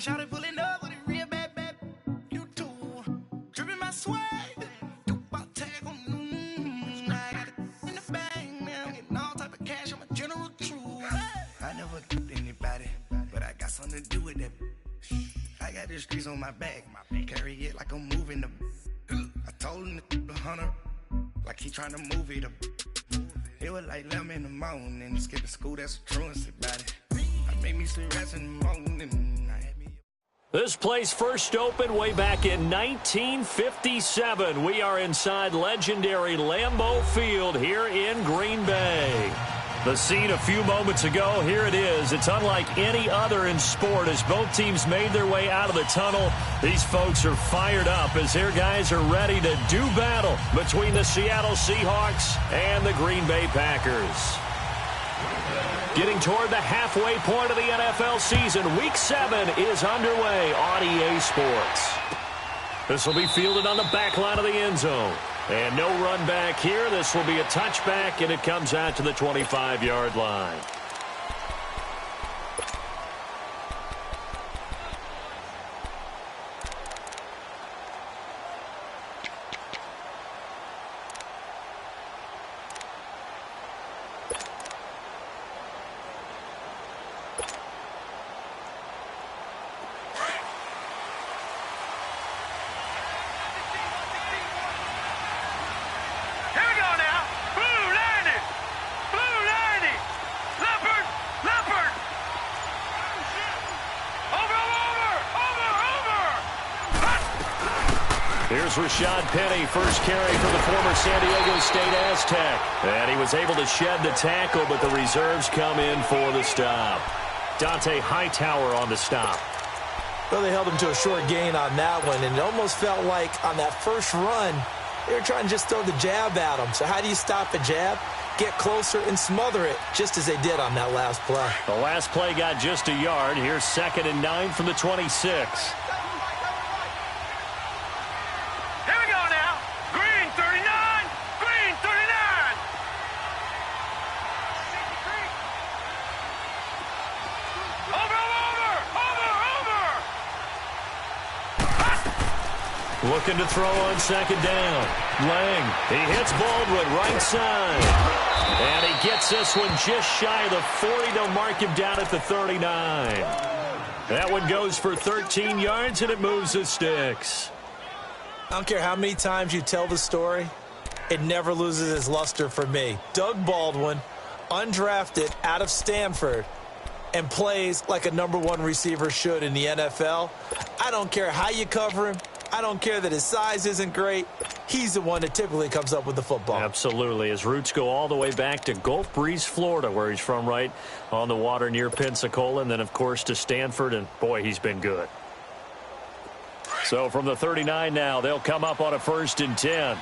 shot it pulling up with it real bad, bad. You too. Dripping my swag. Do about tag on. I got it in the bag now. Getting all type of cash. I'm a general true. I never duped anybody, but I got something to do with that. I got the streets on my back. Carry it like I'm moving the. I told him to the hunter, like he trying to move it up. It was like 11 in the morning. Skipping school, that's a truancy about it. I made me some rest in the morning. This place first opened way back in 1957. We are inside legendary Lambeau Field here in Green Bay. The scene a few moments ago, here it is. It's unlike any other in sport as both teams made their way out of the tunnel. These folks are fired up as their guys are ready to do battle between the Seattle Seahawks and the Green Bay Packers. Getting toward the halfway point of the NFL season, Week 7 is underway on EA Sports. This will be fielded on the back line of the end zone. And no run back here. This will be a touchback, and it comes out to the 25-yard line. Here's Rashad Penny, first carry for the former San Diego State Aztec. And he was able to shed the tackle, but the reserves come in for the stop. Dante Hightower on the stop. Well, they held him to a short gain on that one, and it almost felt like on that first run, they were trying to just throw the jab at him. So how do you stop a jab? Get closer and smother it, just as they did on that last play. The last play got just a yard. Here's 2nd and 9 from the 26. Looking to throw on 2nd down. Lang, he hits Baldwin right side. And he gets this one just shy of the 40. They'll mark him down at the 39. That one goes for 13 yards, and it moves the sticks. I don't care how many times you tell the story, it never loses its luster for me. Doug Baldwin, undrafted out of Stanford, and plays like a #1 receiver should in the NFL. I don't care how you cover him. I don't care that his size isn't great. He's the one that typically comes up with the football. Absolutely. His roots go all the way back to Gulf Breeze, Florida, where he's from, right on the water near Pensacola. And then, of course, to Stanford. And, boy, he's been good. So from the 39 now, they'll come up on a 1st and 10.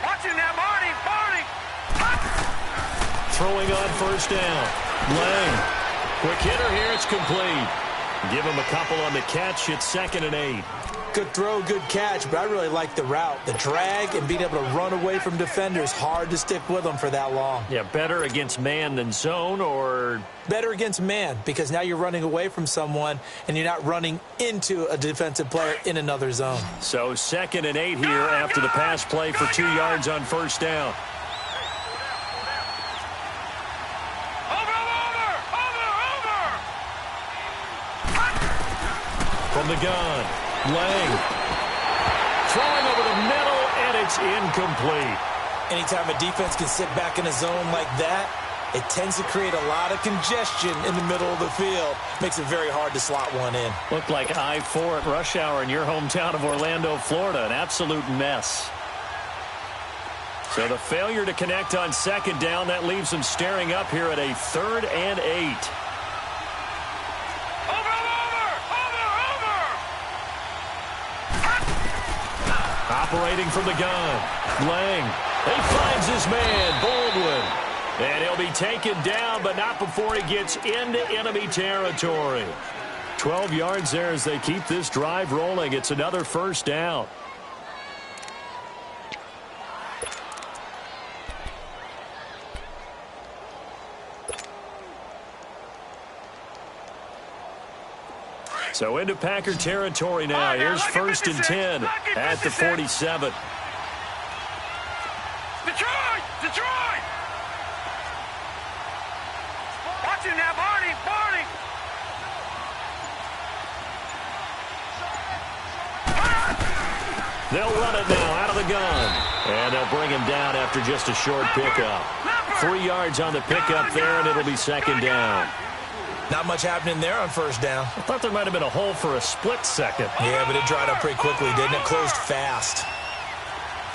Watching that, Marty. Throwing on 1st down. Lang. Quick hitter here. It's complete. Give him a couple on the catch. It's 2nd and 8. Good throw, good catch, but I really like the route. The drag and being able to run away from defenders, hard to stick with them for that long. Yeah, better against man than zone, or? Better against man, because now you're running away from someone and you're not running into a defensive player in another zone. So 2nd and 8 here after the pass play for 2 yards on 1st down. From the gun, Lang. Throwing over the middle, and it's incomplete. Anytime a defense can sit back in a zone like that, it tends to create a lot of congestion in the middle of the field. Makes it very hard to slot one in. Looked like I-4 at rush hour in your hometown of Orlando, Florida. An absolute mess. So the failure to connect on 2nd down, that leaves them staring up here at a 3rd and 8. Operating from the gun, Lang. He finds his man, Baldwin. And he'll be taken down, but not before he gets into enemy territory. 12 yards there as they keep this drive rolling. It's another 1st down. So into Packer territory now. Here's 1st and 10 at the 47. Detroit! Detroit! Watch him now, Barney! Barney! They'll run it now out of the gun. And they'll bring him down after just a short pickup. 3 yards on the pickup there, and it'll be 2nd down. Not much happening there on 1st down. I thought there might have been a hole for a split second. Yeah, but it dried up pretty quickly, didn't it? Closed fast.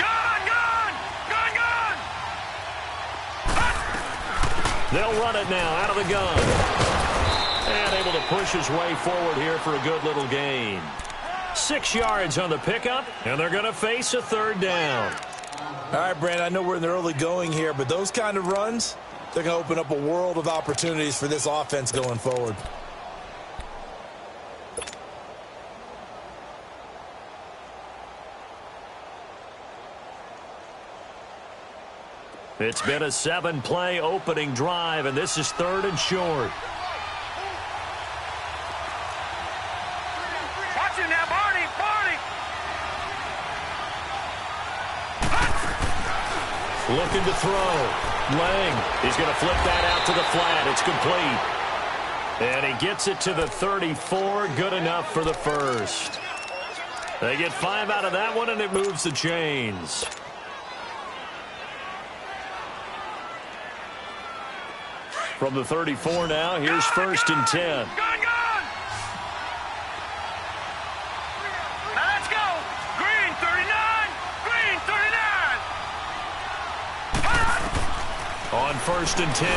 Gun! Gun! Gun! Gun! They'll run it now out of the gun. And able to push his way forward here for a good little gain. 6 yards on the pickup, and they're going to face a 3rd down. All right, Brandon, I know we're in the early going here, but those kind of runs, they're going to open up a world of opportunities for this offense going forward. It's been a 7-play opening drive, and this is 3rd and short. Watch him now, Barney! Barney! Looking to throw. Lang, he's going to flip that out to the flat. It's complete. And he gets it to the 34. Good enough for the 1st. They get 5 out of that one, and it moves the chains. From the 34 now, here's 1st and 10. Gun! Gun! Now let's go! Green, 39! Green, 39! On 1st and 10,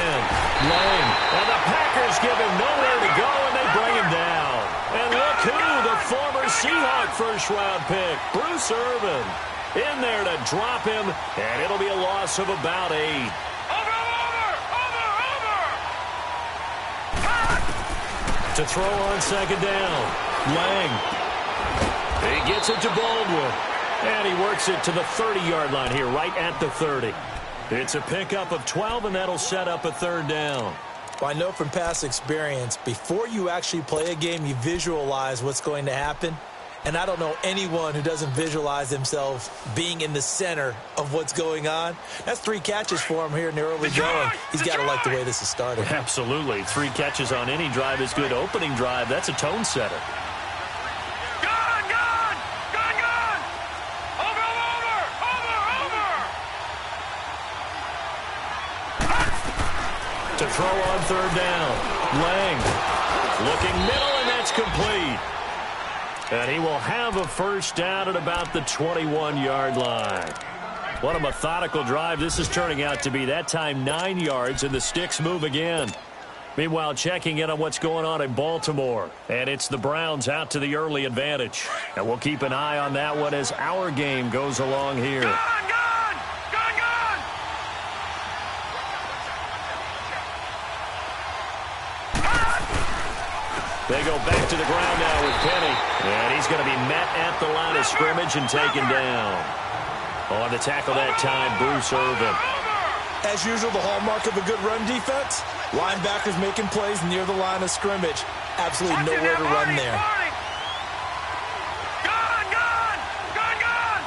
Lang, and the Packers give him nowhere to go, and they bring him down. And look who, the former Seahawk first-round pick, Bruce Irvin, in there to drop him, and it'll be a loss of about 8. To throw on 2nd down, Lang. He gets it to Baldwin, and he works it to the 30-yard line here, right at the 30. It's a pickup of 12, and that'll set up a 3rd down. Well, I know from past experience, before you actually play a game, you visualize what's going to happen. And I don't know anyone who doesn't visualize themselves being in the center of what's going on. That's 3 catches for him here in the early going. He's got to like the way this is started. Absolutely. 3 catches on any drive is good. Opening drive, that's a tone setter. Gun! Gun! Gun! Gun! Over! Over! Over! Over! To throw on 3rd down, Lang looking middle, and that's complete. And he will have a 1st down at about the 21-yard line. What a methodical drive this is turning out to be. That time 9 yards, and the sticks move again. Meanwhile, checking in on what's going on in Baltimore. And it's the Browns out to the early advantage. And we'll keep an eye on that one as our game goes along here. Gun! Gun! Gun! Gun! They go back to the ground now with Penny. And he's going to be met at the line of scrimmage and taken down. On the tackle that time, Bruce Irvin. As usual, the hallmark of a good run defense, linebackers making plays near the line of scrimmage. Absolutely nowhere to run there. Gun! Gun! Gun! Gun!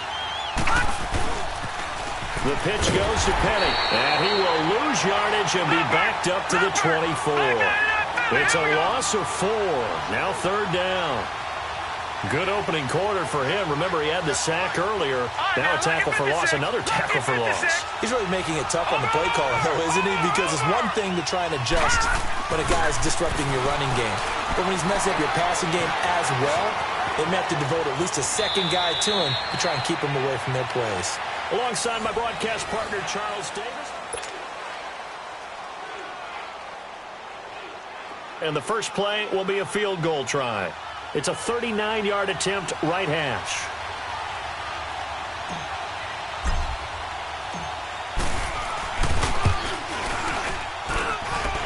The pitch goes to Penny, and he will lose yardage and be backed up to the 24. It's a loss of 4. Now 3rd down. Good opening quarter for him. Remember, he had the sack earlier. Now a tackle for loss. Another tackle for loss. He's really making it tough on the play caller, though, isn't he? Because it's one thing to try and adjust when a guy's disrupting your running game. But when he's messing up your passing game as well, they may have to devote at least a 2nd guy to him to try and keep him away from their plays. Alongside my broadcast partner, Charles Davis. And the first play will be a field goal try. It's a 39-yard attempt, right hash.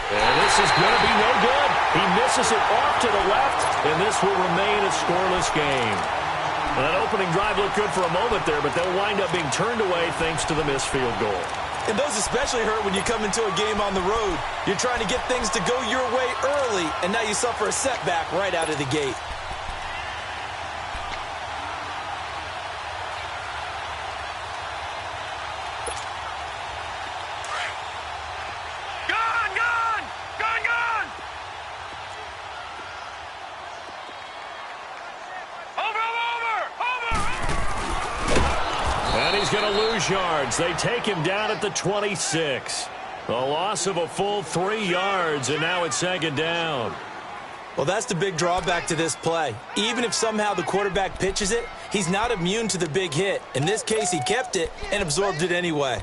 And this is going to be no good. He misses it off to the left, and this will remain a scoreless game. That opening drive looked good for a moment there, but they'll wind up being turned away thanks to the missed field goal. And those especially hurt when you come into a game on the road. You're trying to get things to go your way early, and now you suffer a setback right out of the gate. going to lose yards. They take him down at the 26. A loss of a full 3 yards, and now it's second down. Well, that's the big drawback to this play. Even if somehow the quarterback pitches it, he's not immune to the big hit. In this case, he kept it and absorbed it anyway.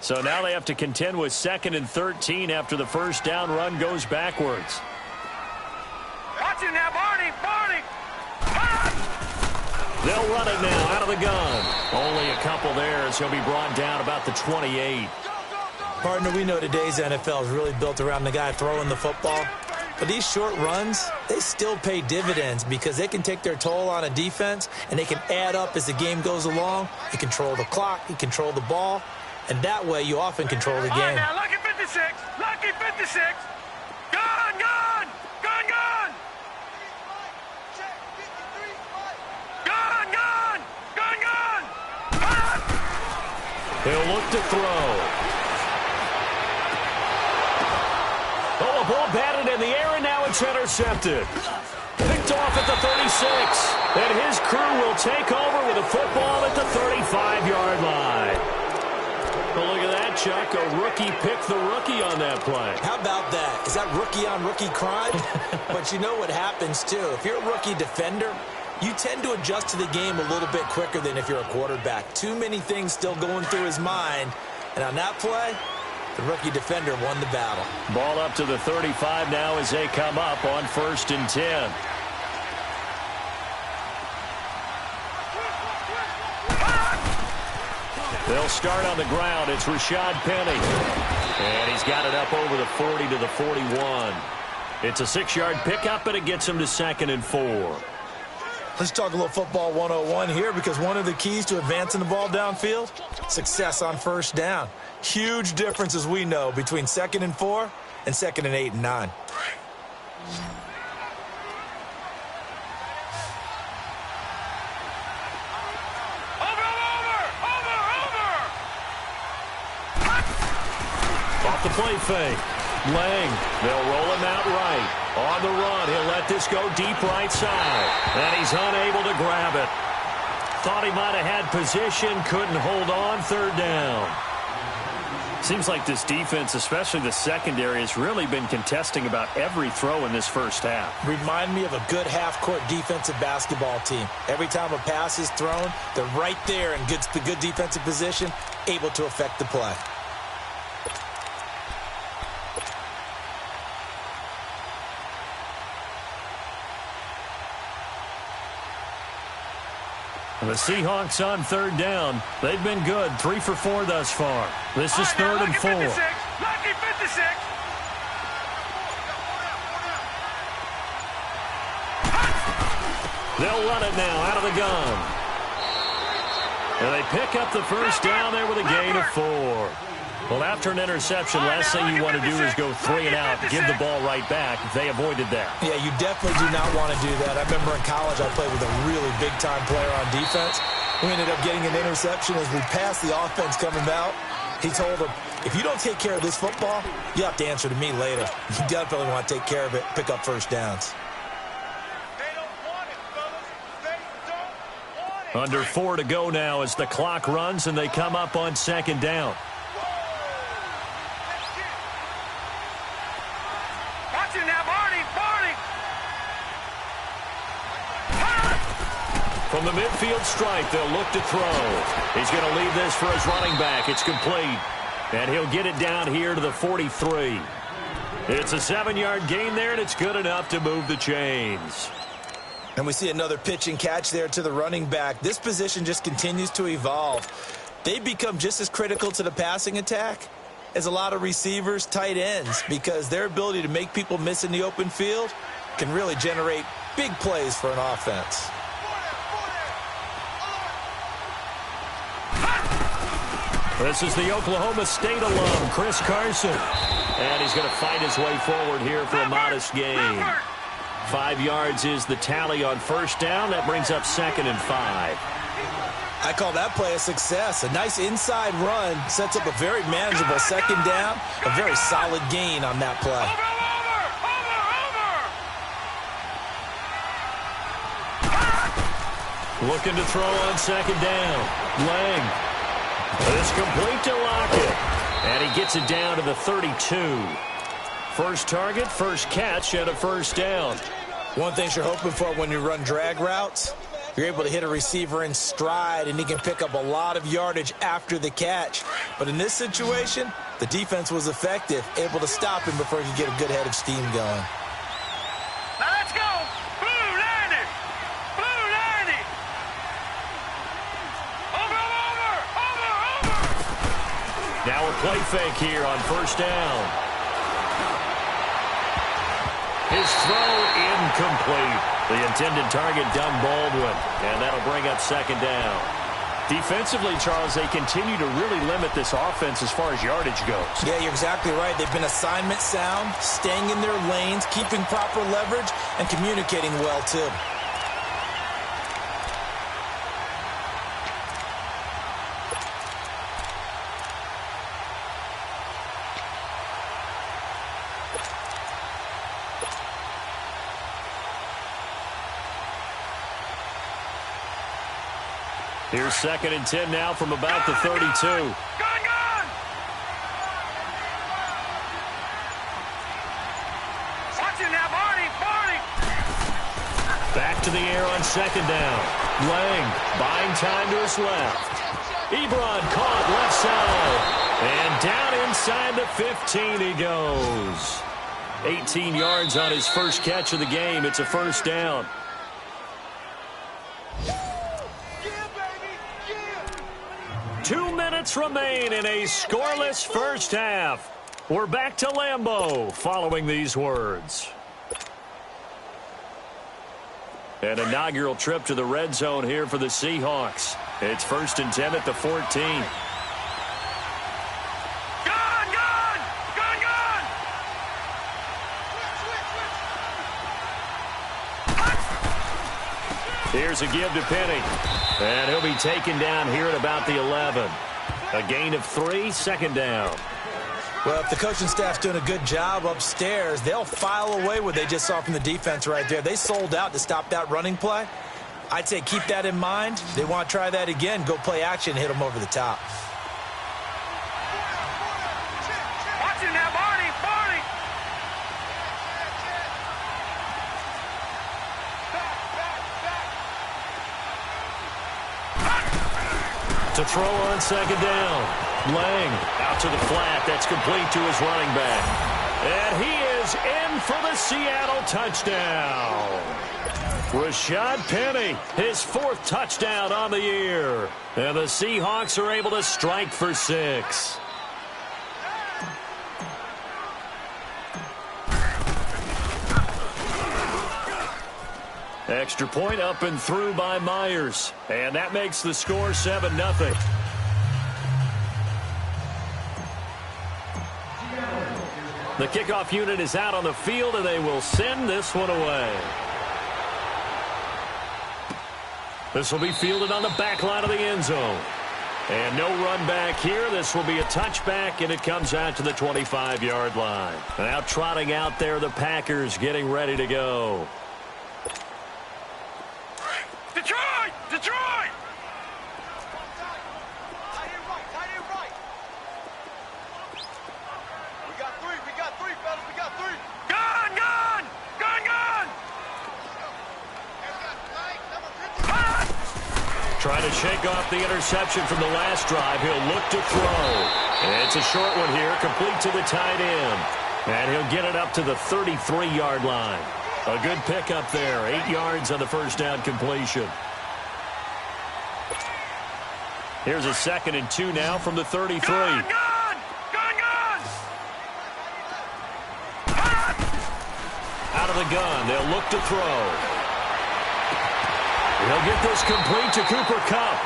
So now they have to contend with 2nd and 13 after the first down run goes backwards. Watch it now, Barney! Barney! They'll run it now out of the gun. Only a couple there as he'll be brought down about the 28. Partner, we know today's NFL is really built around the guy throwing the football. But these short runs, they still pay dividends because they can take their toll on a defense and they can add up as the game goes along. You control the clock, you control the ball, and that way you often control the All right, game. now, lucky 56! Lucky 56! Gone! Gone! Gone! Gone! Gone! Gone! Gone! Gone! Gone! He'll look to throw. Oh, a ball batted in the air, and now it's intercepted. Picked off at the 36. And his crew will take over with a football at the 35-yard line. Well, look at that, Chuck. A rookie picked the rookie on that play. How about that? Is that rookie-on-rookie crime? But you know what happens, too. If you're a rookie defender, you tend to adjust to the game a little bit quicker than if you're a quarterback. Too many things still going through his mind. And on that play, the rookie defender won the battle. Ball up to the 35 now as they come up on 1st and 10. They'll start on the ground. It's Rashad Penny. And he's got it up over the 40 to the 41. It's a 6-yard pickup, and it gets him to 2nd and 4. Let's talk a little football 101 here because one of the keys to advancing the ball downfield, success on first down. Huge difference, as we know, between 2nd and 4 and 2nd and 8 and 9. Off the play fake. Lang, they'll roll him out right. On the run, he'll let this go deep right side. And he's unable to grab it. Thought he might have had position, couldn't hold on, 3rd down. Seems like this defense, especially the secondary, has really been contesting about every throw in this first half. Remind me of a good half-court defensive basketball team. Every time a pass is thrown, they're right there and gets the good defensive position, able to affect the play. The Seahawks on 3rd down. They've been good, 3 for 4 thus far. This is 3rd and 4. Lucky 56! They'll run it now out of the gun. And they pick up the first down there with a gain of 4. Well, after an interception, last thing you want to do is go 3 and out, give the ball right back. They avoided that. Yeah, you definitely do not want to do that. I remember in college I played with a really big-time player on defense. We ended up getting an interception as we passed the offense coming out. He told him, if you don't take care of this football, you have to answer to me later. You definitely want to take care of it, pick up first downs. Under 4 to go now as the clock runs and they come up on 2nd down. Now, Barney! From the midfield stripe, they'll look to throw. He's going to leave this for his running back. It's complete. And he'll get it down here to the 43. It's a 7-yard gain there, and it's good enough to move the chains. And we see another pitch and catch there to the running back. This position just continues to evolve. They become just as critical to the passing attack as a lot of receivers, tight ends, because their ability to make people miss in the open field can really generate big plays for an offense. This is the Oklahoma State alum, Chris Carson. And he's going to fight his way forward here for a modest gain. 5 yards is the tally on first down. That brings up 2nd and 5. I call that play a success. A nice inside run sets up a very manageable 2nd down. A very solid gain on that play. Looking to throw on second down. Lang. It's complete to Lockett. And he gets it down to the 32. First target, first catch, and a first down. One thing you're hoping for when you run drag routes, you're able to hit a receiver in stride, and he can pick up a lot of yardage after the catch. But in this situation, the defense was effective, able to stop him before he could get a good head of steam going. Now let's go. Blue 90. Blue 90. Over. Now a play fake here on first down. His throw incomplete. The intended target, Dubb Baldwin, and that'll bring up second down. Defensively, Charles, they continue to really limit this offense as far as yardage goes. Yeah, you're exactly right. They've been assignment sound, staying in their lanes, keeping proper leverage, and communicating well, too. Here's 2nd and 10 now from about the 32. Gun! Watch it now, Barney! Back to the air on second down. Lang buying time to his left. Ebron caught left side. And down inside the 15 he goes. 18 yards on his first catch of the game. It's a first down. Yeah. 2 minutes remain in a scoreless first half. We're back to Lambeau following these words. An inaugural trip to the red zone here for the Seahawks. It's 1st and 10 at the 14. Here's a give to Penny. And he'll be taken down here at about the 11. A gain of 3, second down. Well, if the coaching staff's doing a good job upstairs, they'll file away what they just saw from the defense right there. They sold out to stop that running play. I'd say keep that in mind. They want to try that again, go play action, hit them over the top. Watch it now, Barney! To throw on second down. Lang out to the flat. That's complete to his running back. And he is in for the Seattle touchdown. Rashad Penny, his 4th touchdown on the year. And the Seahawks are able to strike for 6. Extra point up and through by Myers. And that makes the score 7-0. The kickoff unit is out on the field, and they will send this one away. This will be fielded on the back line of the end zone. And no run back here. This will be a touchback, and it comes out to the 25-yard line. Now trotting out there, the Packers getting ready to go. Detroit! Tight end right. We got three, fellas. We got 3. Gun! Trying to shake off the interception from the last drive. He'll look to throw. And it's a short one here, complete to the tight end. And he'll get it up to the 33-yard line. A good pickup there, 8 yards on the first down completion. Here's a 2nd and 2 now from the 33. Gun! Out of the gun, they'll look to throw. He'll get this complete to Cooper Kupp.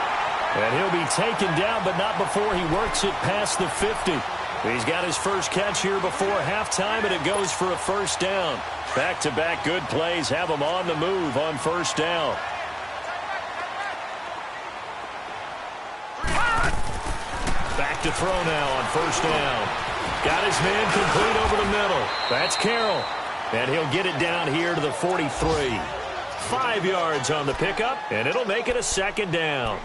And he'll be taken down, but not before he works it past the 50. He's got his first catch here before halftime, and it goes for a first down. Back-to-back good plays have him on the move on first down. Back to throw now on first down. Got his man complete over the middle. That's Carroll. And he'll get it down here to the 43. 5 yards on the pickup, and it'll make it a second down.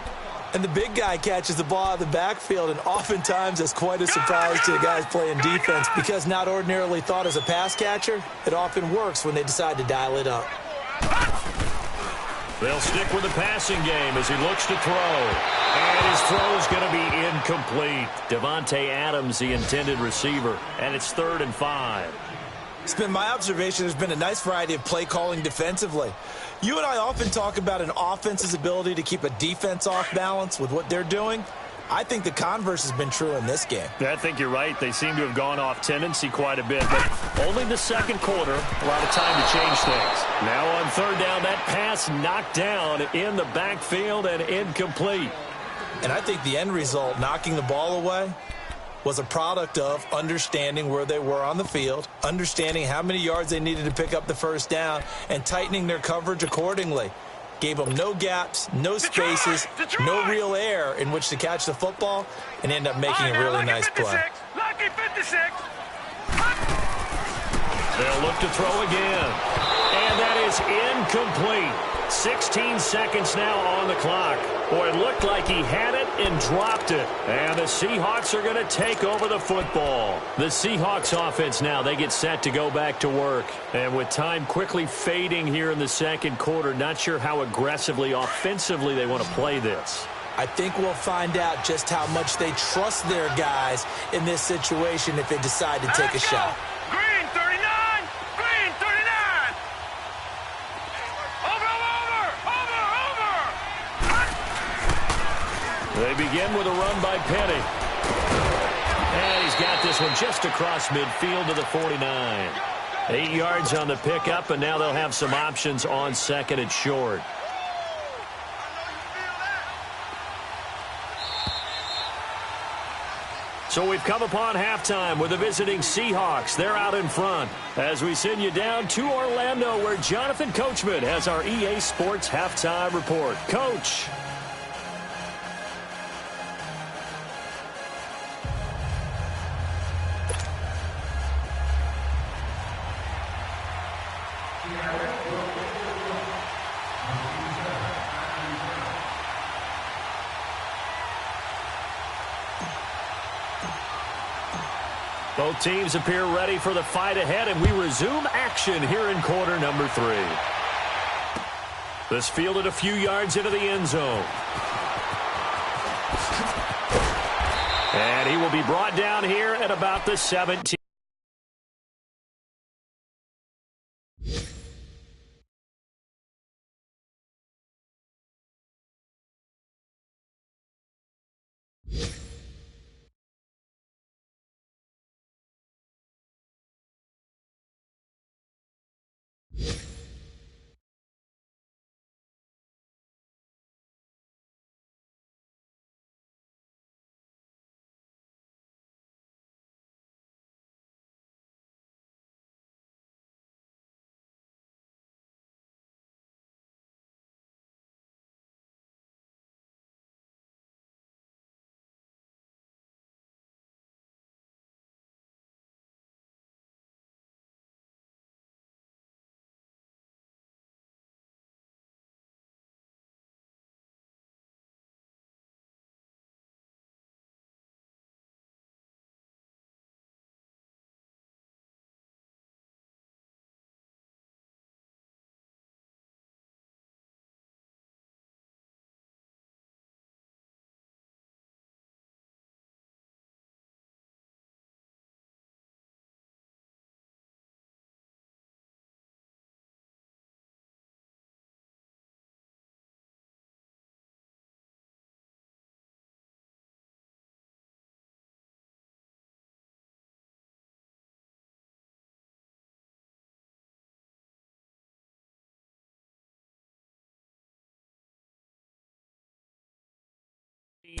And the big guy catches the ball out of the backfield, and oftentimes it's quite a surprise to the guys playing defense because not ordinarily thought as a pass catcher, it often works when they decide to dial it up. They'll stick with the passing game as he looks to throw. And his throw's going to be incomplete. Devontae Adams, the intended receiver, and it's 3rd and 5. It's been my observation there's been a nice variety of play calling defensively. You and I often talk about an offense's ability to keep a defense off balance with what they're doing. I think the converse has been true in this game. I think you're right. They seem to have gone off tendency quite a bit, but only the second quarter. A lot of time to change things. Now on 3rd down, that pass knocked down in the backfield and incomplete. And I think the end result, knocking the ball away, was a product of understanding where they were on the field, understanding how many yards they needed to pick up the first down, and tightening their coverage accordingly. Gave them no gaps, no spaces, no real air in which to catch the football, and end up making a really nice play. Lucky 56. They'll look to throw again. And that is incomplete. 16 seconds now on the clock. Boy, it looked like he had it and dropped it. And the Seahawks are going to take over the football. The Seahawks offense now, they get set to go back to work. And with time quickly fading here in the second quarter, not sure how aggressively, offensively they want to play this. I think we'll find out just how much they trust their guys in this situation if they decide to take a shot. Green 39. Green 39. Over. They begin with a run by Petty. And he's got this one just across midfield to the 49. 8 yards on the pickup, and now they'll have some options on 2nd and short. So we've come upon halftime with the visiting Seahawks. They're out in front as we send you down to Orlando where Jonathan Coachman has our EA Sports Halftime Report. Coach. Both teams appear ready for the fight ahead, and we resume action here in quarter number 3. This fielded a few yards into the end zone. And he will be brought down here at about the 17.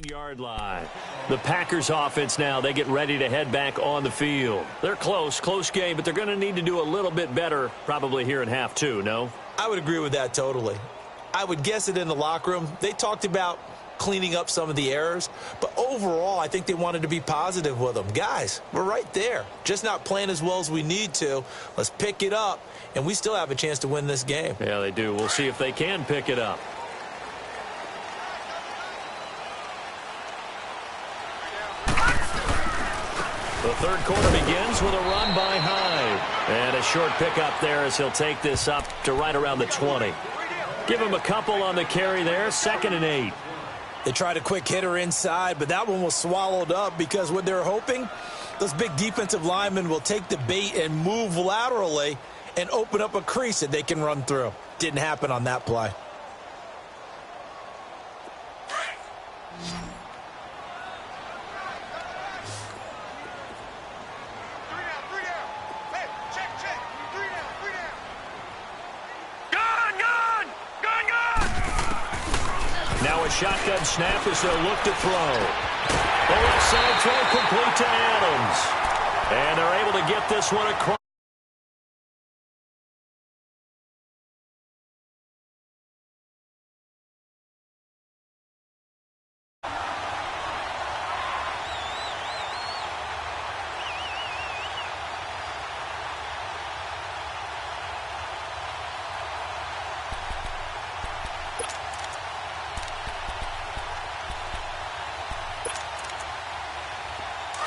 Yard line. The Packers offense now, they get ready to head back on the field. They're close game, but they're going to need to do a little bit better probably here in half 2, no? I would agree with that totally. I would guess it in the locker room. They talked about cleaning up some of the errors. But overall, I think they wanted to be positive with them. Guys, we're right there. Just not playing as well as we need to. Let's pick it up, and we still have a chance to win this game. Yeah, they do. We'll see if they can pick it up. The third quarter begins with a run by Hyde. And a short pickup there as he'll take this up to right around the 20. Give him a couple on the carry there, 2nd and 8. They tried a quick hitter inside, but that one was swallowed up because what they're hoping, those big defensive linemen will take the bait and move laterally and open up a crease that they can run through. Didn't happen on that play. Now a shotgun snap as they'll look to throw. The left side throw complete to Adams. And they're able to get this one across.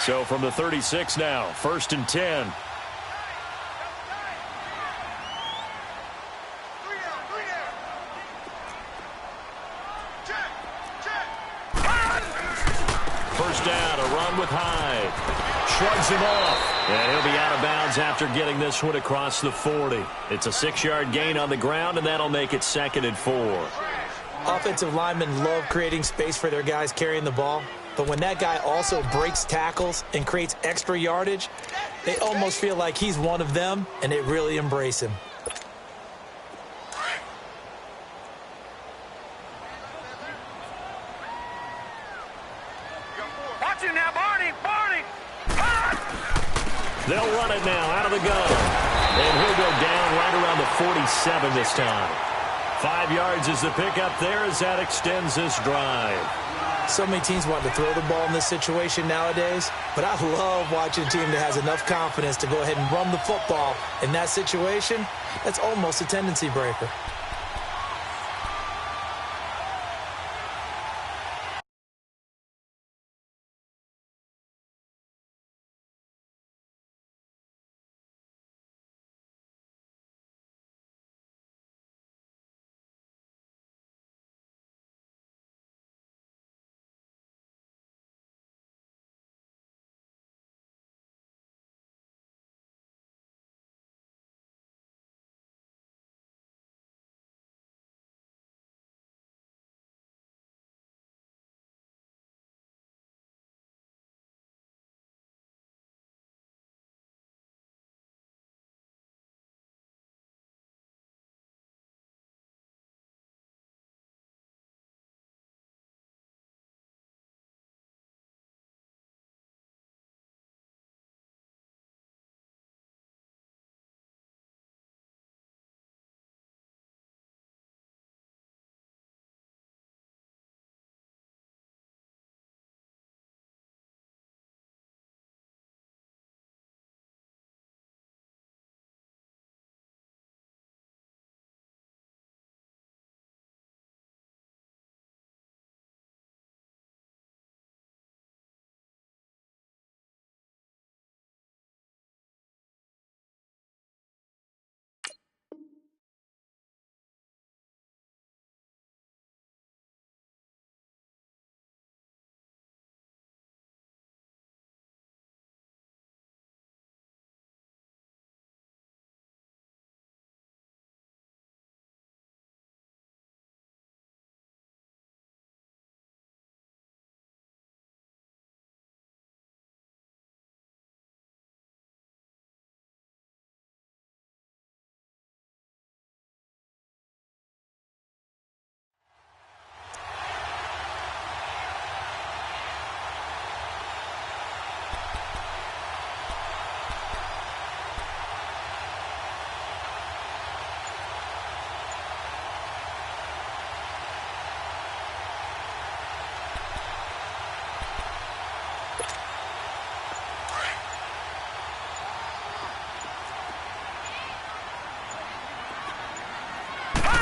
So from the 36 now, 1st and 10. First down, a run with Hyde. Shrugs him off. And he'll be out of bounds after getting this one across the 40. It's a 6-yard gain on the ground, and that'll make it 2nd and 4. Offensive linemen love creating space for their guys carrying the ball. But when that guy also breaks tackles and creates extra yardage, they almost feel like he's one of them, and they really embrace him. Watch him now, Barney! Barney! They'll run it now out of the gun. And he'll go down right around the 47 this time. 5 yards is the pickup there as that extends this drive. So many teams want to throw the ball in this situation nowadays, but I love watching a team that has enough confidence to go ahead and run the football in that situation. That's almost a tendency breaker.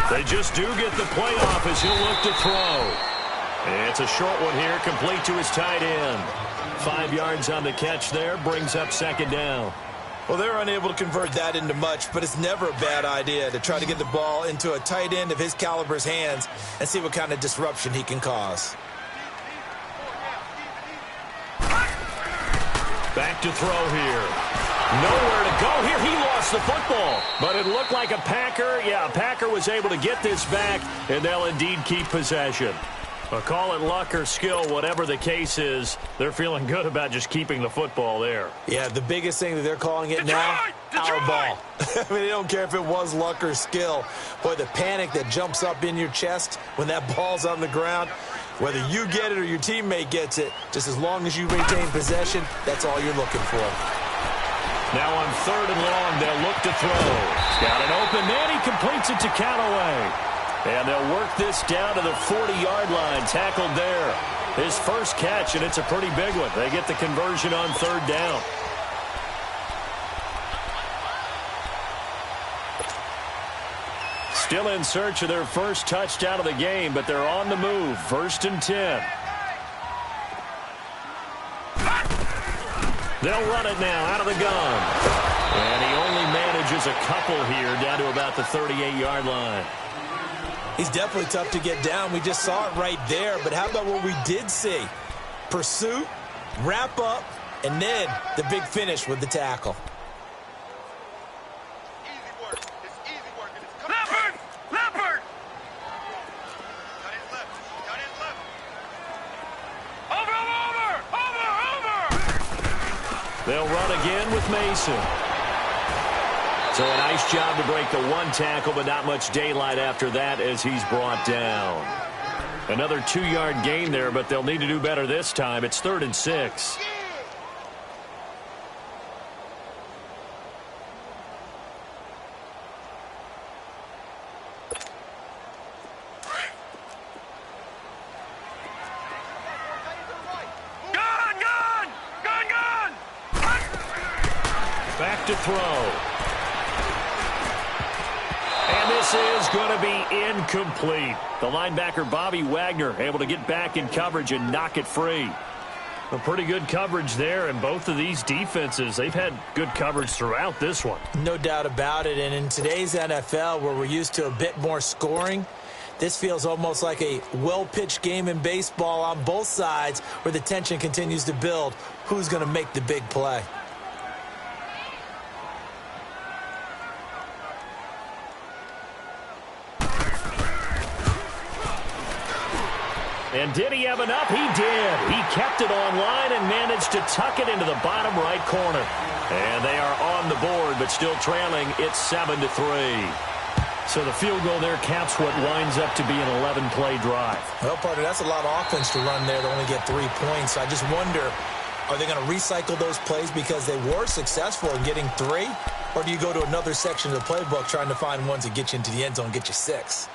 They just do get the play off as he'll look to throw. And it's a short one here, complete to his tight end. 5 yards on the catch there, brings up second down. Well, they're unable to convert that into much, but it's never a bad idea to try to get the ball into a tight end of his caliber's hands and see what kind of disruption he can cause. Back to throw here. Nowhere to go here. He lost the football. But it looked like a Packer was able to get this back, and they'll indeed keep possession. But call it luck or skill, whatever the case is, they're feeling good about just keeping the football there. Yeah, the biggest thing that they're calling it now, our ball. I mean, they don't care if it was luck or skill. Boy, the panic that jumps up in your chest when that ball's on the ground, whether you get it or your teammate gets it, just as long as you maintain possession, that's all you're looking for. Now on 3rd and long, they'll look to throw. Got an open man. He completes it to Callaway. And they'll work this down to the 40-yard line, tackled there. His first catch, and it's a pretty big one. They get the conversion on 3rd down. Still in search of their first touchdown of the game, but they're on the move. 1st and 10. They'll run it now out of the gun. And he only manages a couple here down to about the 38-yard line. He's definitely tough to get down. We just saw it right there. But how about what we did see? Pursuit, wrap up, and then the big finish with the tackle. Easy work. It's easy work. Leopard! Leopard! Got his left. Got his left. Over! They'll run again with Mason. So a nice job to break the one tackle, but not much daylight after that as he's brought down. Another 2-yard gain there, but they'll need to do better this time. It's 3rd and 6. Gun! Back to throw. And this is going to be incomplete. The linebacker, Bobby Wagner, able to get back in coverage and knock it free. A pretty good coverage there, and both of these defenses, they've had good coverage throughout this one. No doubt about it, and in today's NFL, where we're used to a bit more scoring, this feels almost like a well-pitched game in baseball on both sides where the tension continues to build. Who's going to make the big play? And did he have enough? He did. He kept it online and managed to tuck it into the bottom right corner. And they are on the board, but still trailing. It's 7-3. So the field goal there caps what winds up to be an 11-play drive. Well, partner, that's a lot of offense to run there to only get 3 points. I just wonder, are they going to recycle those plays because they were successful in getting 3? Or do you go to another section of the playbook trying to find ones that get you into the end zone and get you 6?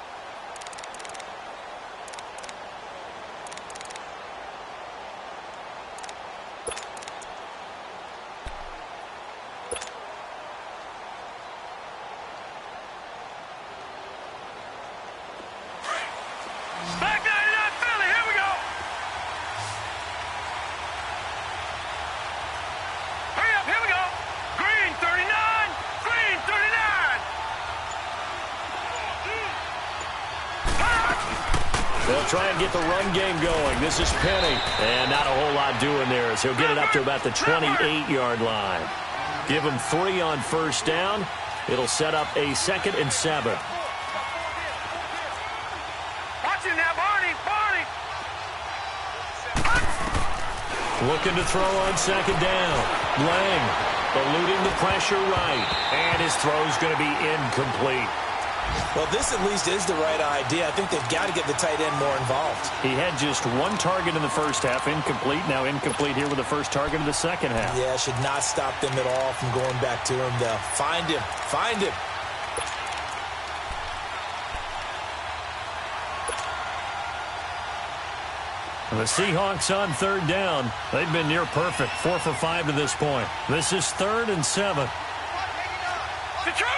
They'll try and get the run game going. This is Penny. And not a whole lot doing there as he'll get it up to about the 28-yard line. Give him 3 on 1st down. It'll set up a 2nd and 7. Watch him now, Barney! Looking to throw on 2nd down. Lang eluding the pressure right. And his throw's going to be incomplete. Well, this at least is the right idea. I think they've got to get the tight end more involved. He had just 1 target in the first half, incomplete. Now incomplete here with the first target of the second half. Yeah, should not stop them at all from going back to him. They'll find him. Find him. The Seahawks on 3rd down. They've been near perfect. 4 for 5 to this point. This is 3rd and 7. Detroit!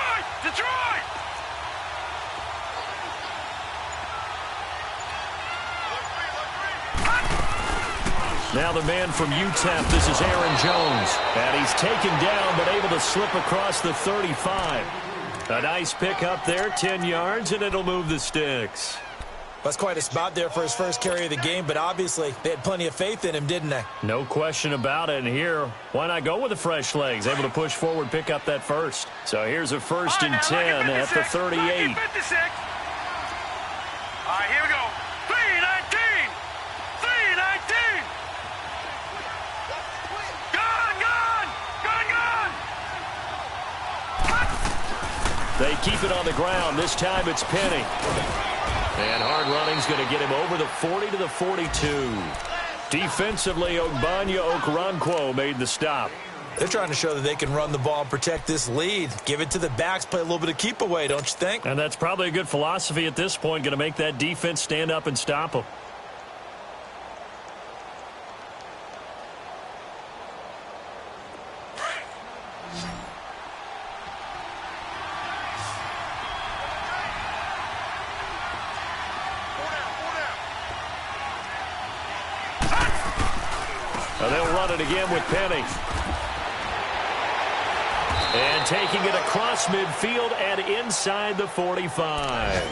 Now the man from UTEP, this is Aaron Jones. And he's taken down, but able to slip across the 35. A nice pickup there, 10 yards, and it'll move the sticks. That's quite a spot there for his first carry of the game, but obviously they had plenty of faith in him, didn't they? No question about it. And here, why not go with the fresh legs? Able to push forward, pick up that first. So here's a 1st and 10 at the 38. All right, here we go. 3-19. 3-19. Gone. They keep it on the ground. This time it's Penny. And hard running's going to get him over the 40 to the 42. Defensively, Ogbanya Okoronkwo made the stop. They're trying to show that they can run the ball and protect this lead. Give it to the backs, play a little bit of keep away, don't you think? And that's probably a good philosophy at this point, going to make that defense stand up and stop them. They'll run it again with Penny. And taking it across midfield and inside the 45.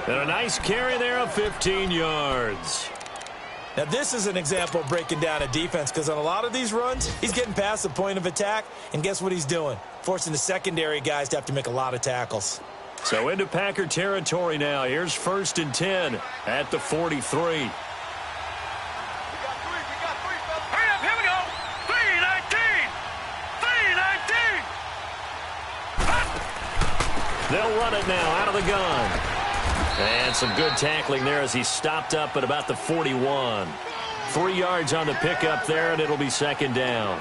And a nice carry there of 15 yards. Now, this is an example of breaking down a defense, because on a lot of these runs, he's getting past the point of attack, and guess what he's doing? Forcing the secondary guys to have to make a lot of tackles. So into Packer territory now. Here's 1st and 10 at the 43. They'll run it now out of the gun. And some good tackling there as he stopped up at about the 41. 3 yards on the pickup there, and it'll be 2nd down.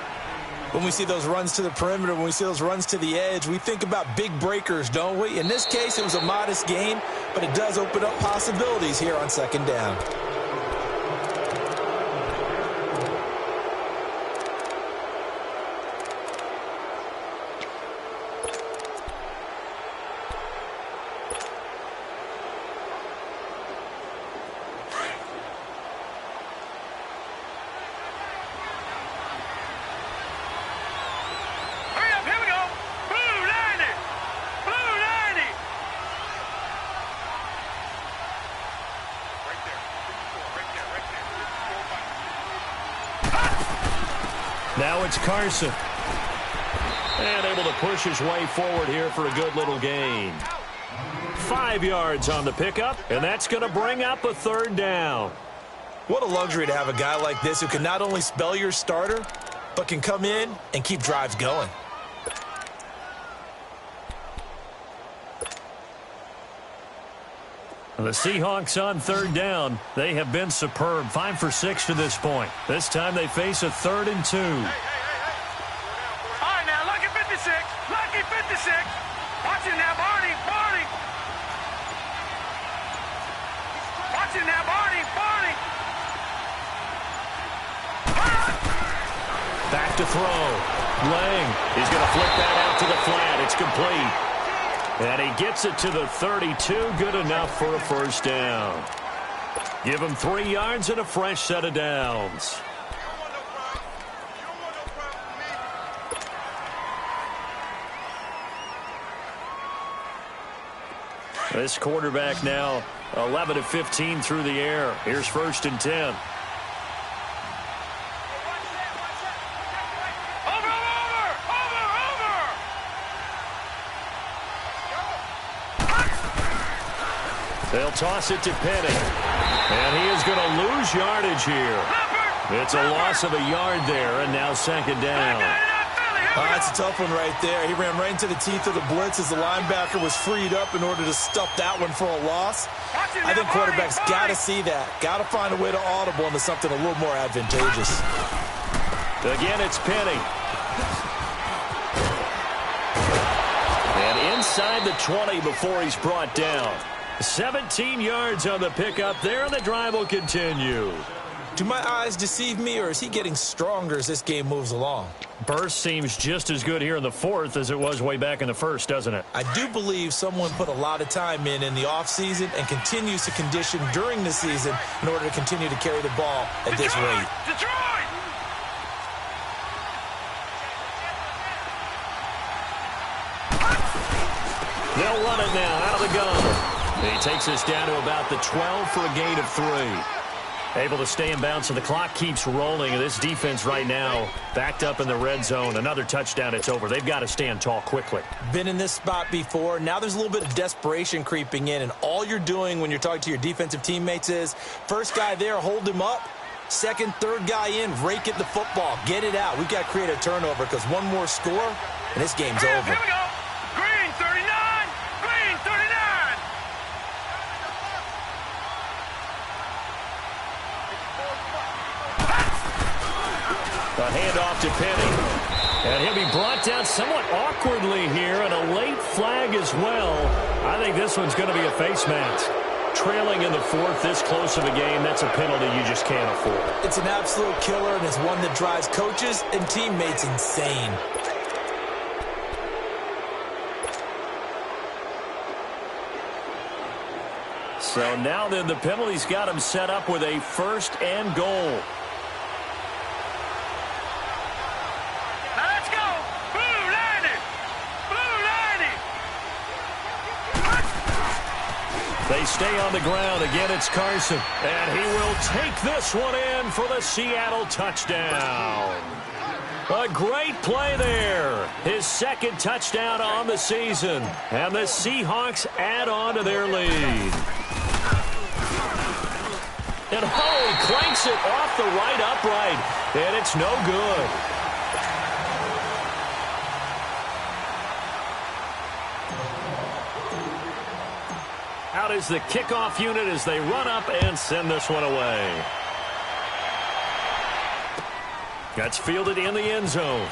When we see those runs to the perimeter, when we see those runs to the edge, we think about big breakers, don't we? In this case, it was a modest gain, but it does open up possibilities here on 2nd down. Now it's Carson. And able to push his way forward here for a good little gain. 5 yards on the pickup, and that's going to bring up a 3rd down. What a luxury to have a guy like this who can not only spell your starter, but can come in and keep drives going. The Seahawks on 3rd down. They have been superb. 5 for 6 to this point. This time they face a 3rd and 2. All right, now, lucky 56. Lucky 56. Watch it now, Barney. Barney. Watch it now, Barney. Barney. Back to throw. Lang. He's going to flip that out to the flat. It's complete. And he gets it to the 32. Good enough for a 1st down. Give him 3 yards and a fresh set of downs. This quarterback now 11 of 15 through the air. Here's 1st and 10. They'll toss it to Penny. And he is going to lose yardage here. It's a loss of a yard there, and now 2nd down. That's a tough one right there. He ran right into the teeth of the blitz as the linebacker was freed up in order to stuff that one for a loss. I think quarterbacks got to see that. Got to find a way to audible into something a little more advantageous. Again, it's Penny. And inside the 20 before he's brought down. 17 yards on the pickup there, and the drive will continue. Do my eyes deceive me, or is he getting stronger as this game moves along? Burst seems just as good here in the 4th as it was way back in the 1st, doesn't it? I do believe someone put a lot of time in the offseason and continues to condition during the season in order to continue to carry the ball at this rate. Detroit! They'll run it now out of the gun. He takes us down to about the 12 for a gain of 3. Able to stay in bounds, so the clock keeps rolling. And this defense right now backed up in the red zone. Another touchdown, it's over. They've got to stand tall quickly. Been in this spot before. Now there's a little bit of desperation creeping in, and all you're doing when you're talking to your defensive teammates is first guy there, hold him up. Second, third guy in, rake at the football. Get it out. We've got to create a turnover because one more score, and this game's over. Here we go. Green 39. Green 39. A handoff to Penny. And he'll be brought down somewhat awkwardly here, and a late flag as well. I think this one's going to be a face mask. Trailing in the fourth, this close of a game, that's a penalty you just can't afford. It's an absolute killer, and it's one that drives coaches and teammates insane. So now then, the penalty's got him set up with a 1st and goal. They stay on the ground. Again, it's Carson. And he will take this one in for the Seattle touchdown. A great play there. His 2nd touchdown on the season. And the Seahawks add on to their lead. And he clanks it off the right upright. And it's no good. Out is the kickoff unit as they run up and send this one away. That's fielded in the end zone.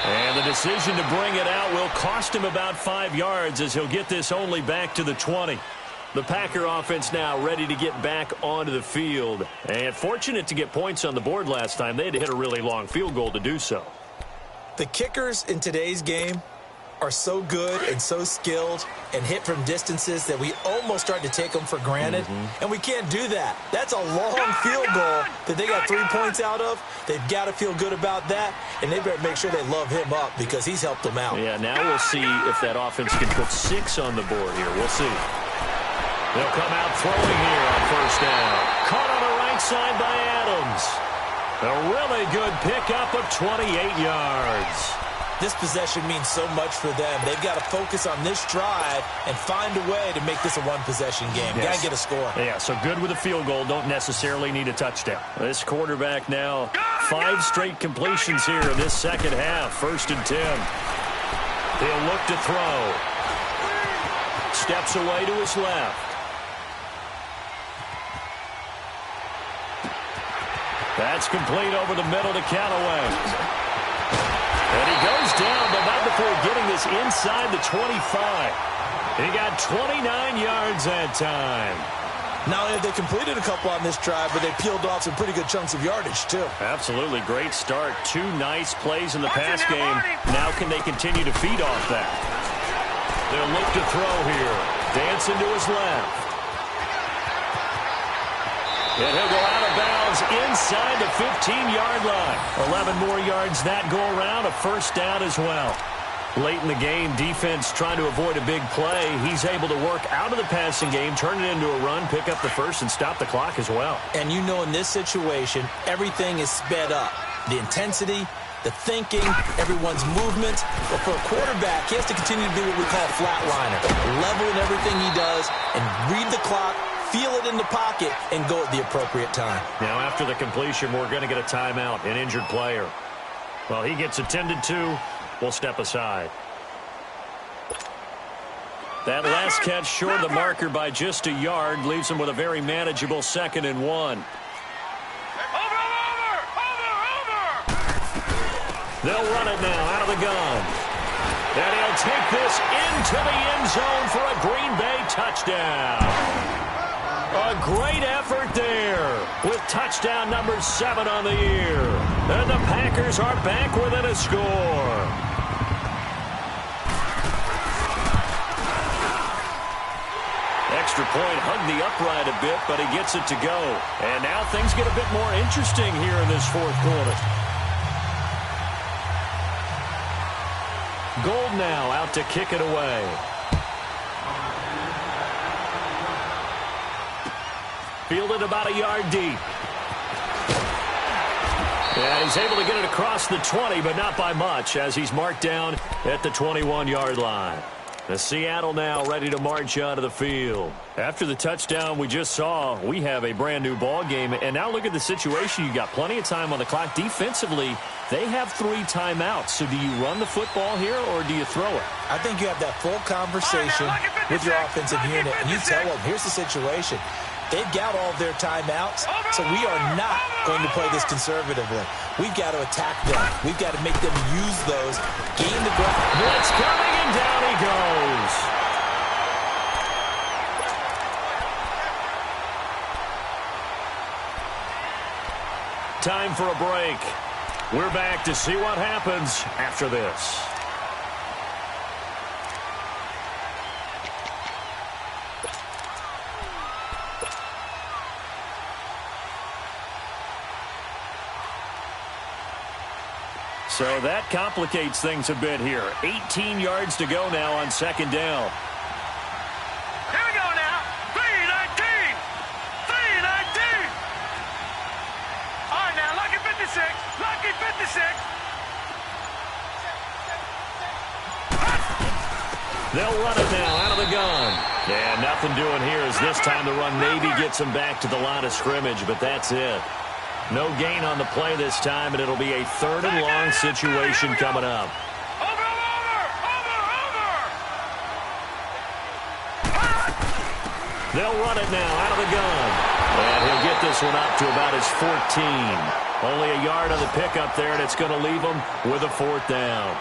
And the decision to bring it out will cost him about 5 yards as he'll get this only back to the 20. The Packer offense now ready to get back onto the field. And fortunate to get points on the board last time. They had to hit a really long field goal to do so. The kickers in today's game are so good and so skilled and hit from distances that we almost start to take them for granted. And we can't do that. That's a long field goal that they got 3 points out of. They've got to feel good about that, and they better make sure they love him up because he's helped them out. Yeah, now we'll see if that offense can put 6 on the board here. We'll see. They'll come out throwing here on 1st down. Caught on the right side by Adams. A really good pickup of 28 yards. This possession means so much for them. They've got to focus on this drive and find a way to make this a one-possession game. Yes. Got to get a score. Yeah, so good with a field goal. Don't necessarily need a touchdown. This quarterback now, 5 straight completions here in this second half. 1st and 10. He'll look to throw. Steps away to his left. That's complete over the middle to Callaway. And he goes down, but not before getting this inside the 25. He got 29 yards that time. Not only have they completed a couple on this drive, but they peeled off some pretty good chunks of yardage, too. Absolutely. Great start. 2 nice plays in the pass game. Now can they continue to feed off that? They'll look to throw here. Dancing to his left. And he'll go out of bounds inside the 15-yard line. 11 more yards that go around, a 1st down as well. Late in the game, defense trying to avoid a big play. He's able to work out of the passing game, turn it into a run, pick up the 1st, and stop the clock as well. And you know in this situation, everything is sped up. The intensity, the thinking, everyone's movement. But for a quarterback, he has to continue to be what we call a flatliner. Level in everything he does and read the clock, feel it in the pocket, and go at the appropriate time. Now, after the completion, we're going to get a timeout, an injured player. Well, he gets attended to. We'll step aside. That last catch short of the marker by just a yard leaves him with a very manageable 2nd and 1. They'll run it now out of the gun. And he'll take this into the end zone for a Green Bay touchdown. A great effort there with touchdown number 7 on the year. And the Packers are back within a score. Extra point hugged the upright a bit, but he gets it to go. And now things get a bit more interesting here in this 4th quarter. Gold now out to kick it away. Fielded about a yard deep. And he's able to get it across the 20, but not by much, as he's marked down at the 21-yard line. The Seattle now ready to march onto the field. After the touchdown we just saw, we have a brand-new ball game. And now look at the situation. You got plenty of time on the clock. Defensively, they have 3 timeouts. So do you run the football here, or do you throw it? I think you have that full conversation with your offensive unit, and you tell them, here's the situation. They've got all of their timeouts, so we are not going to play this conservatively. We've got to attack them. We've got to make them use those, gain the ground. Blitz coming, and down he goes. Time for a break. We're back to see what happens after this. So that complicates things a bit here. 18 yards to go now on second down. Here we go now. 3-19. 3-19. All right, now, lucky 56. Lucky 56. They'll run it now out of the gun. And nothing doing here as this time the run maybe gets them back to the line of scrimmage, but that's it. No gain on the play this time, and it'll be a 3rd and long situation coming up. Over. They'll run it now out of the gun. And he'll get this one up to about his 14. Only a yard on the pickup there, and it's going to leave him with a 4th down.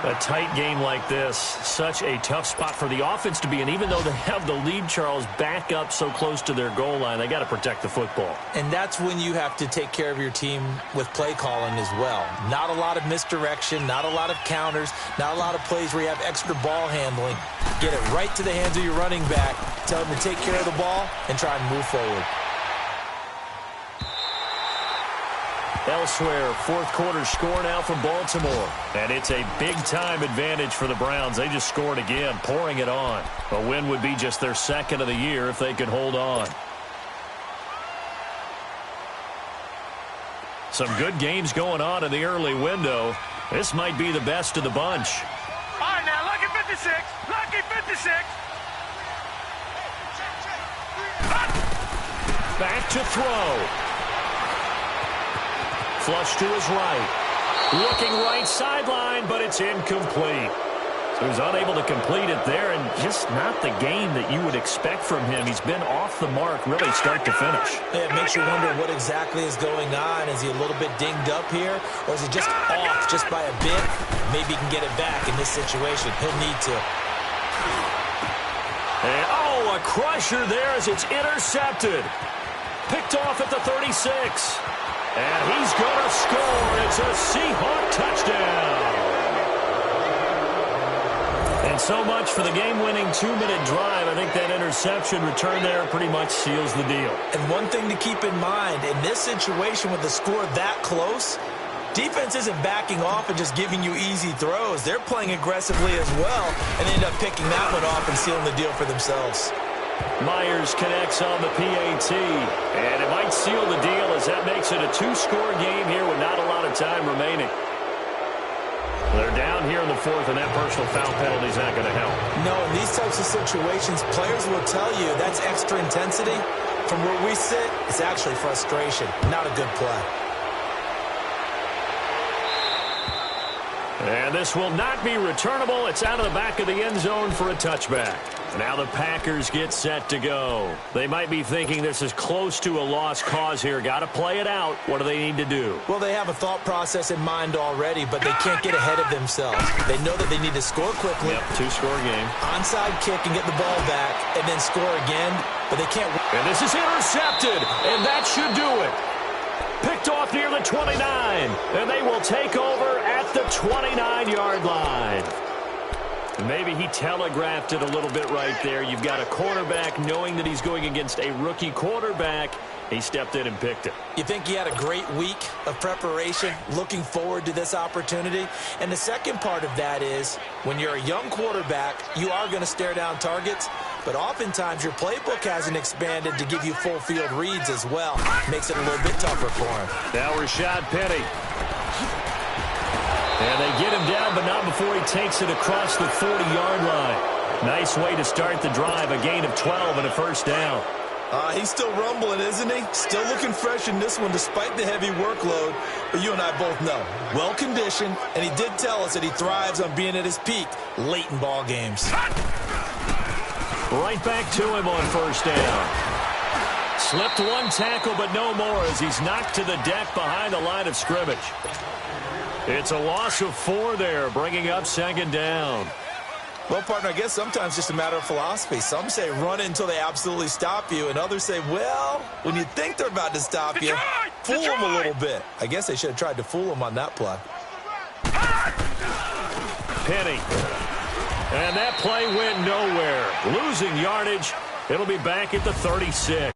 A tight game like this, such a tough spot for the offense to be in. Even though they have the lead, Charles, back up so close to their goal line, they got to protect the football. And that's when you have to take care of your team with play calling as well. Not a lot of misdirection, not a lot of counters, not a lot of plays where you have extra ball handling. Get it right to the hands of your running back, tell him to take care of the ball, and try and move forward. Elsewhere, 4th quarter score now from Baltimore. And it's a big-time advantage for the Browns. They just scored again, pouring it on. A win would be just their 2nd of the year if they could hold on. Some good games going on in the early window. This might be the best of the bunch. All right, now, lucky 56. Lucky 56. Back to throw. Flush to his right. Looking right sideline, but it's incomplete. So he's unable to complete it there, and just not the game that you would expect from him. He's been off the mark really start to finish. Yeah, it makes you wonder what exactly is going on. Is he a little bit dinged up here, or is he just off just by a bit? Maybe he can get it back in this situation. He'll need to. And, oh, a crusher there as it's intercepted. Picked off at the 36. And he's going to score. It's a Seahawk touchdown. And so much for the game-winning 2-minute drive. I think that interception return there pretty much seals the deal. And one thing to keep in mind, in this situation with the score that close, defense isn't backing off and just giving you easy throws. They're playing aggressively as well and end up picking that one off and sealing the deal for themselves. Myers connects on the PAT, and it might seal the deal as that makes it a 2-score game here with not a lot of time remaining. They're down here in the 4th, and that personal foul penalty is not going to help. No, in these types of situations, players will tell you that's extra intensity. From where we sit, it's actually frustration, not a good play. And this will not be returnable. It's out of the back of the end zone for a touchback. Now the Packers get set to go. They might be thinking this is close to a lost cause here. Got to play it out. What do they need to do? Well, they have a thought process in mind already, but they can't get ahead of themselves. They know that they need to score quickly. Yep, 2-score game. Onside kick and get the ball back, and then score again, but they can't. And this is intercepted, and that should do it. Picked off near the 29, and they will take over at the 29-yard line. Maybe he telegraphed it a little bit right there. You've got a quarterback knowing that he's going against a rookie quarterback, He stepped in and picked it. You think he had a great week of preparation, looking forward to this opportunity? And the second part of that is, when you're a young quarterback, you are going to stare down targets, but oftentimes your playbook hasn't expanded to give you full field reads as well. Makes it a little bit tougher for him. Now Rashad Penny. And they get him down, but not before he takes it across the 40-yard line. Nice way to start the drive, a gain of 12 and a first down. He's still rumbling, isn't he? Still looking fresh in this one despite the heavy workload. But you and I both know, well-conditioned, and he did tell us that he thrives on being at his peak late in ball games. Right back to him on first down. Slipped one tackle, but no more as he's knocked to the deck behind the line of scrimmage. It's a loss of 4 there, bringing up second down. Well, partner, I guess sometimes it's just a matter of philosophy. Some say run it until they absolutely stop you, and others say, well, when you think they're about to stop you, fool them a little bit. I guess they should have tried to fool them on that play. Penny. And that play went nowhere. Losing yardage. It'll be back at the 36.